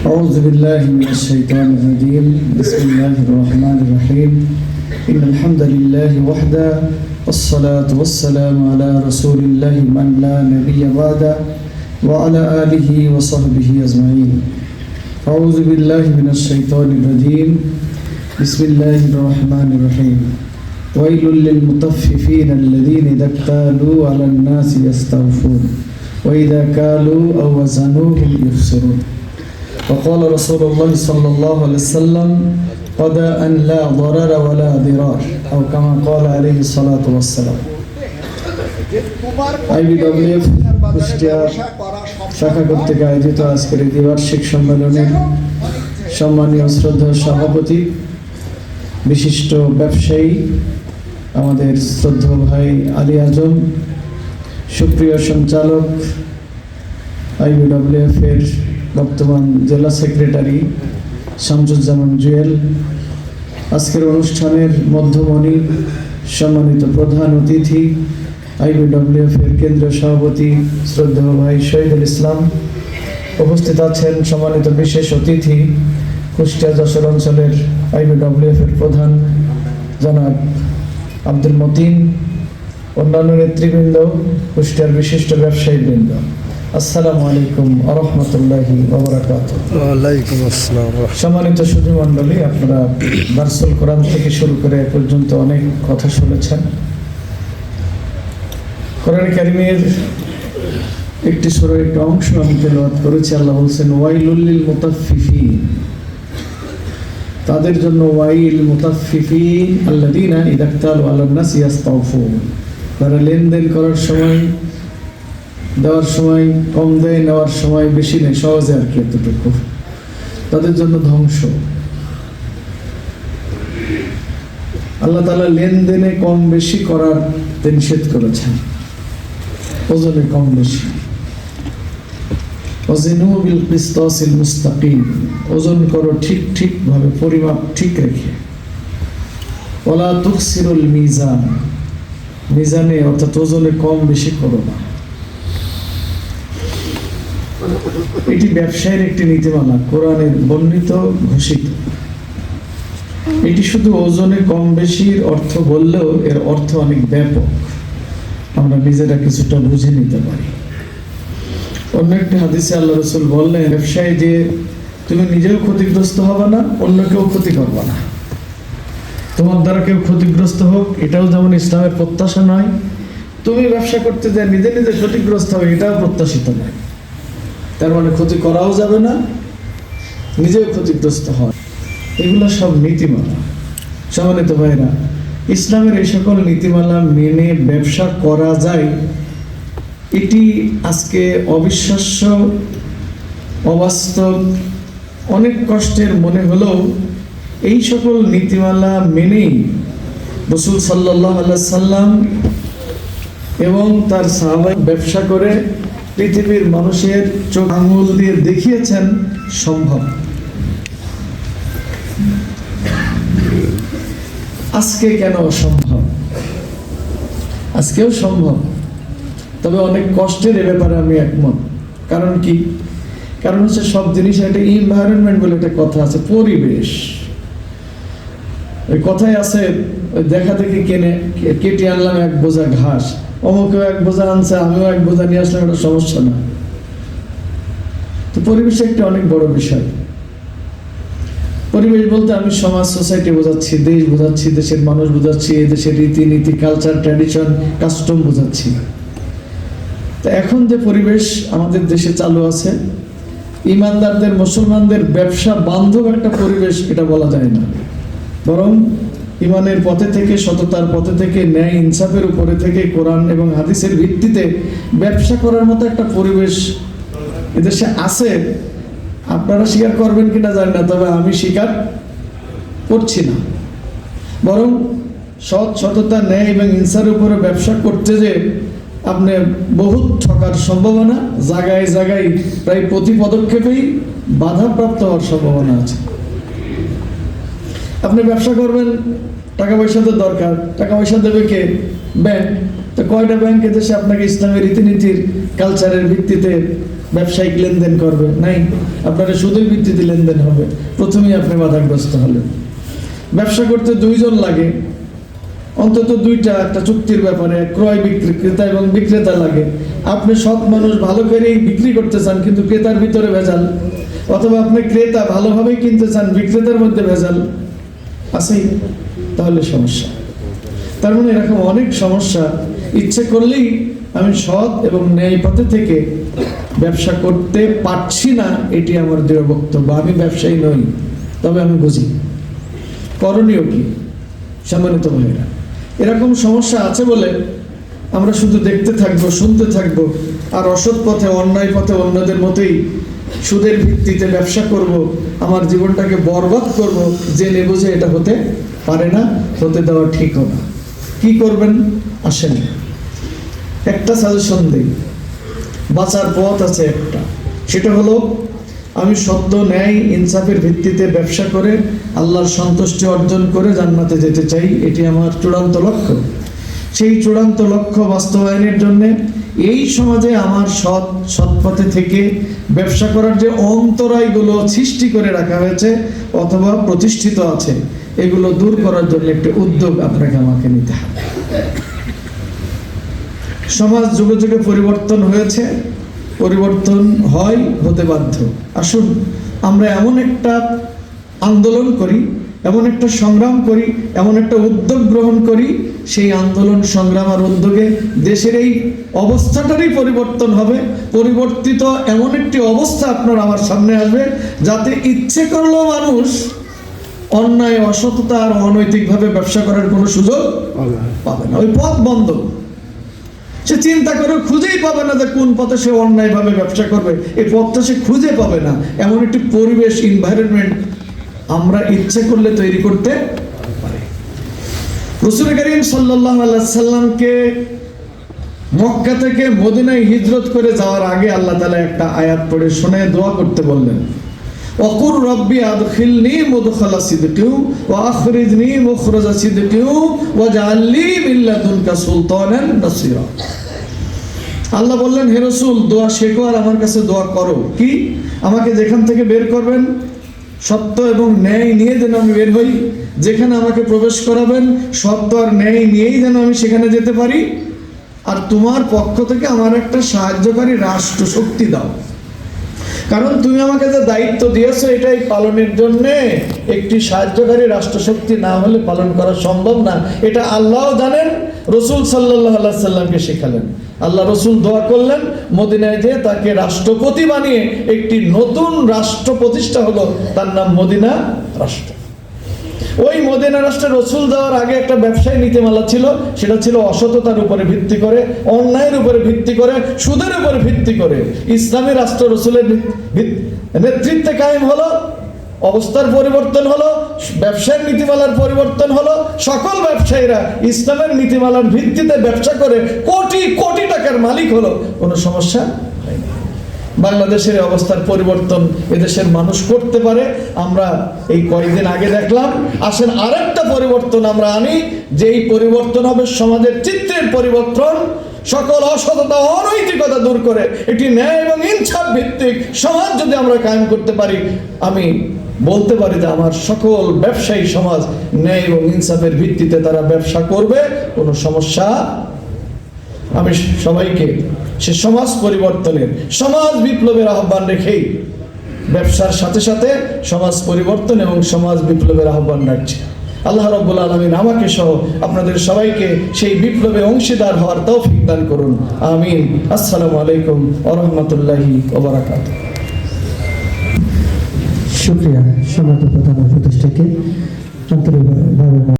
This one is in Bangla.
أعوذ بالله من الشيطان الرجيم بسم الله الرحمن الرحيم إن الحمد لله وحده والصلاة والسلام على رسول الله من لا نبي بعده وعلى آله وصحبه أجمعين أعوذ بالله من الشيطان الرجيم بسم الله الرحمن الرحيم ويل للمطففين الذين إذا اكتالوا على الناس يستوفون وإذا كالوا أو وزنوهم يخسرون وقال رسول الله صلى الله عليه وسلم قضاء لا ضرر ولا ضرار أو كما قال عليه الصلاة والسلام IBWF কুষ্টিয়া শাখা কর্তৃক আয়োজিত আজকের এই দ্বিবার্ষিক সম্মেলনের সম্মানীয় শ্রদ্ধেয় সভাপতি বিশিষ্ট ব্যবসায়ী আমাদের শ্রদ্ধেয় ভাই আলী আজম, সুপ্রিয় সঞ্চালক IBWF এর বর্তমান জেলা সেক্রেটারি শামসুজ্জামান জুয়েল, আজকের অনুষ্ঠানের মধ্যমণি, সম্মানিত প্রধান অতিথি IBWF এর কেন্দ্রীয় সভাপতি শ্রদ্ধেয় ভাই শহীদুল ইসলাম, উপস্থিত আছেন সম্মানিত বিশেষ অতিথি কুষ্টিয়া যশোর অঞ্চলের IBWF এর প্রধান জনাব আব্দুল মতিন, অন্যান্য নেতৃবৃন্দ, কুষ্টিয়ার বিশিষ্ট ব্যবসায়ীবৃন্দ, আসসালামু আলাইকুম ওয়া রাহমাতুল্লাহি ওয়া বারাকাতুহু। ওয়া আলাইকুম আসসালাম। সম্মানিত সুধী মণ্ডলী, আপনারা দারসুল কোরআন থেকে শুরু করে এ পর্যন্ত অনেক কথা শুনেছেন। কোরআন কারীমের একটি সূরার একটি অংশ আমি তেলাওয়াত করেছি। আল্লাহ বলছেন ওয়াইলুল লিল মুতাফফিফিন, তাদের জন্য ওয়াইল মুতাফফিফিন আল্লাযীনা ইযা ইক্তালু আলান নাস ইয়াস্তাওফুন, তারা লেনদেন করার সময়, দেওয়ার সময় কম দেয়, নেওয়ার সময় বেশি নেয়, সহজে আর কি, এতটুকু তাদের জন্য ধ্বংস। আল্লাহ তাআলা লেনদেনে কম বেশি করার নিষেধ করেছেন, ওজনে কম বেশি। ওয়াজিনু বিল কিসতাসিল মুস্তাকিম, ওজন করো ঠিক ঠিক ভাবে, পরিমাপ ঠিক রেখে। ওয়ালা তুকসিরুল মিজান, মিজানে অর্থাৎ ওজনে কম বেশি করো না। এটি ব্যবসায়ের একটি নীতিমালা, কোরআনের বর্ণিত, ঘোষিত। এটি শুধু ওজনে কম বেশির অর্থ বললেও এর অর্থ অনেক ব্যাপক, আমরা নিজেরা কিছুটা বুঝে নিতে পারি। অন্য একটি হাদিসে আল্লাহ রাসূল বললেন, ব্যবসায় যে তুমি নিজেও ক্ষতিগ্রস্ত হবে না, অন্য কেউ ক্ষতি করবে না। তোমার দ্বারা কেউ ক্ষতিগ্রস্ত হোক, এটাও যেমন ইসলামের প্রত্যাশা নয়। তুমি ব্যবসা করতে যে নিজে নিজে ক্ষতিগ্রস্ত হবে, এটাও প্রত্যাশিত নয়। তার মানে ক্ষতি করাও যাবে না, নিজেও ক্ষতিগ্রস্ত হয়। এগুলো সব নীতিমালা। সম্মানিত ভাইরা, ইসলামের এই সকল নীতিমালা মেনে ব্যবসা করা যায়, এটি আজকে অবিশ্বাস্য, অবাস্তব, অনেক কষ্টের মনে হলেও এই সকল নীতিমালা মেনেই রাসূল সাল্লাল্লাহু আলাইহি সাল্লাম এবং তার সাহাবা ব্যবসা করে পৃথিবীর মানুষের চোখ আঙুল দিয়ে দেখিয়েছেন সম্ভব। আজকে কেন অসম্ভব? আজকেও সম্ভব, তবে অনেক কষ্টের। এ ব্যাপারে আমি একমত। কারণ কি? কারণ হচ্ছে সব জিনিস একটা এনভায়রনমেন্ট বলে একটা কথা আছে, পরিবেশ। ওই কথাই আছে, ওই দেখা দেখি কেটে আনলাম এক বোঝা ঘাস, অমুকেও এক বোঝা আনছে, আমিও এক বোঝা নিয়ে আসলাম, একটা সমস্যা না। তো পরিবেশ একটা অনেক বড় বিষয়। পরিবেশ বলতে আমি সমাজ, সোসাইটি বোঝাচ্ছি, দেশ বোঝাচ্ছি, দেশের মানুষ বোঝাচ্ছি, এই দেশের রীতিনীতি, কালচার, ট্র্যাডিশন, কাস্টম বোঝাচ্ছি। তো এখন যে পরিবেশ আমাদের দেশে চালু আছে, ইমানদারদের, মুসলমানদের ব্যবসা বান্ধব একটা পরিবেশ, এটা বলা যায় না। বরং ইমানের পথে থেকে, সততার পথে থেকে, ন্যায় ইনসাফের উপরে থেকে, কোরআন এবং হাদিসের ভিত্তিতে ব্যবসা করার মতো একটা পরিবেশ এদেশে আছে। আপনারা স্বীকার করবেন কিনা জানি না, তবে আমি স্বীকার করছি না। বরং সততা, ন্যায় এবং ইনসাফের উপরে ব্যবসা করতে যে আপনি বহুত ঠকার সম্ভাবনা, জায়গায় জায়গায় প্রায় প্রতি পদক্ষেপেই বাধাপ্রাপ্ত হওয়ার সম্ভাবনা আছে। আপনি ব্যবসা করবেন, টাকা পয়সা তো দরকার, টাকা পয়সা দেবে কে? ব্যাংক। তো কয়টা ব্যাংক দেশে আপনাকে ইসলামের রীতিনীতির কালচারের ভিত্তিতে ব্যবসায়িক লেনদেন করবে? নাই। আপনারা সুদের ভিত্তিতে লেনদেন হবে, প্রথমেই আপনি বাধাগ্রস্ত হলেন। ব্যবসা করতে দুইজন লাগে, অন্তত দুইটা, একটা চুক্তির ব্যাপারে ক্রয় বিক্রি, ক্রেতা এবং বিক্রেতা লাগে। আপনি সৎ মানুষ, ভালো করেই বিক্রি করতে চান কিন্তু ক্রেতার ভিতরে ভেজাল, অথবা আপনি ক্রেতা ভালোভাবেই কিনতে চান বিক্রেতার মধ্যে ভেজাল আছেই, তাহলে সমস্যা। তার মানে এরকম অনেক সমস্যা। ইচ্ছে করলেই আমি সৎ এবং ন্যায় পথে থেকে ব্যবসা করতে পারছি না, এটি আমার দৃঢ় বক্তব্য। আমি ব্যবসায়ী নই, তবে আমি বুঝি করণীয় কি। সম্মানিত ভাইরা, এরকম সমস্যা আছে বলে আমরা শুধু দেখতে থাকবো, শুনতে থাকবো, আর অসৎ পথে, অন্যায় পথে অন্যদের মতোই সুদের ভিত্তিতে ব্যবসা করব, আমার জীবনটাকে বরবাদ করব, জেনে বুঝে এটা হতে পারে না, হতে দেওয়া ঠিকও না। কি করবেন আসেন, একটা সাজেশন দিই। বাঁচার পথ আছে একটা, সেটা হলো আমি সত্য, ন্যায়, ইনসাফের ভিত্তিতে ব্যবসা করে আল্লাহর সন্তুষ্টি অর্জন করে জান্নাতে যেতে চাই। এটি আমার চূড়ান্ত লক্ষ্য। সেই চূড়ান্ত লক্ষ্য বাস্তবায়নের জন্য এই সমাজে আমার সৎ পথে থেকে ব্যবসা করার যে অন্তরায়গুলো সৃষ্টি করে রাখা হয়েছে অথবা প্রতিষ্ঠিত আছে, এগুলো দূর করার জন্য একটি উদ্যোগ আপনাকে আমাকে নিতে হবে। সমাজ যুগে যুগে পরিবর্তন হয়েছে, পরিবর্তন হয়, হতে বাধ্য। আসুন আমরা এমন একটা আন্দোলন করি, এমন একটা সংগ্রাম করি, এমন একটা উদ্যোগ গ্রহণ করি, সেই আন্দোলন, সংগ্রাম আর উদ্যোগে দেশের এই অবস্থাটারই পরিবর্তন হবে। পরিবর্তিত এমন একটি অবস্থা আপনার আমার সামনে আসবে, যাতে ইচ্ছে করলেও মানুষ অন্যায়, অসততা আর অনৈতিকভাবে ব্যবসা করার কোনো সুযোগ পাবে না। ওই পথ বন্ধ। সে চিন্তা করে খুঁজেই পাবে না যে কোন পথে সে অন্যায়ভাবে ব্যবসা করবে, এই পথটা সে খুঁজে পাবে না। এমন একটি পরিবেশ, এনভায়রনমেন্ট আমরা ইচ্ছে করলে তৈরি করতে পারি। রাসূল করিম সাল্লাল্লাহু আলাইহি সাল্লামকে মক্কা থেকে মদিনায় হিজরত করে যাওয়ার আগে আল্লাহ তাআলা একটা আয়াত পড়ে শোনায় দোয়া করতে বললেন, ওয়াকুর রব্বি আদখিলনি মুদখালা সিদকিন ওয়া আখরিজনি মুখরাজা সিদকিন ওয়াজআলনি মিন লাদুনকা সুলতানান নাসিরা। আল্লাহ বললেন, হে রাসূল, দোয়া শেখো আর আমার কাছে দোয়া করো। কি? আমাকে যেখান থেকে বের করবেন সত্য এবং ন্যায় নিয়ে যেন আমি বের হই, যেখানে আমাকে প্রবেশ করাবেন সত্য আর ন্যায় নিয়েই যেন আমি সেখানে যেতে পারি, আর তোমার পক্ষ থেকে আমার একটা সাহায্যকারী রাষ্ট্র শক্তি দাও। কারণ তুমি আমাকে যে দায়িত্ব দিয়েছো এটাই পালনের জন্য একটি সাহায্যকারী রাষ্ট্রশক্তি না হলে পালন করা সম্ভব না। এটা আল্লাহও জানেন, রাসূল সাল্লাল্লাহু আলাইহি সাল্লামকে শেখালেন। আল্লাহ রাসূল দোয়া করলেন, মদিনায় যেয়ে তাকে রাষ্ট্রপতি বানিয়ে একটি নতুন রাষ্ট্র প্রতিষ্ঠা হলো, তার নাম মদিনা রাষ্ট্র। ওই মদিনা রাষ্ট্রে রাসূল যাওয়ার আগে একটা ব্যবসায়ী নীতিমালা ছিল, সেটা ছিল অসততার উপরে ভিত্তি করে, অন্যায়ের উপরে ভিত্তি করে, সুদের উপরে ভিত্তি করে ইসলামী রাষ্ট্র রাসূলের নেতৃত্বে কায়েম হলো। অবস্থার পরিবর্তন হলো, ব্যবসায়ের নীতিমালার পরিবর্তন হলো। সকল ব্যবসায়ীরা ইসলামের নীতিমালার ভিত্তিতে ব্যবসা করে কোটি কোটি টাকার মালিক হলো, কোনো সমস্যা হয়নি। বাংলাদেশের অবস্থার পরিবর্তন এদেশের মানুষ করতে পারে, আমরা এই কয়েকদিন আগে দেখলাম। আসেন আরেকটা পরিবর্তন আমরা আনি, যেই পরিবর্তন হবে সমাজের চিত্রের পরিবর্তন। সকল অসততা, অনৈতিকতা দূর করে এটি ন্যায় এবং ইনসাফ ভিত্তিক সমাজ যদি আমরা কায়েম করতে পারি, আমি বলতে পারি যে আমার সকল ব্যবসায়ী সমাজ ন্যায় এবং ইনসাফের ভিত্তিতে তারা ব্যবসা করবে, কোনো সমস্যা। আমি সবাইকে সে সমাজ পরিবর্তনের, সমাজ বিপ্লবের আহ্বান রেখেই ব্যবসার সাথে সাথে সমাজ পরিবর্তন এবং সমাজ বিপ্লবের আহ্বান রাখছি। আল্লাহ রাব্বুল আলামিন আমাকে সহ আপনাদের সবাইকে সেই বিপ্লবে অংশীদার হওয়ার তৌফিক দান করুন। আমিন। আসসালামু আলাইকুম ওয়া রাহমাতুল্লাহি ওয়া বারাকাতুহু। শুকরিয়া সম্মানিত প্রধান উপদেষ্টাকে আন্তরিকভাবে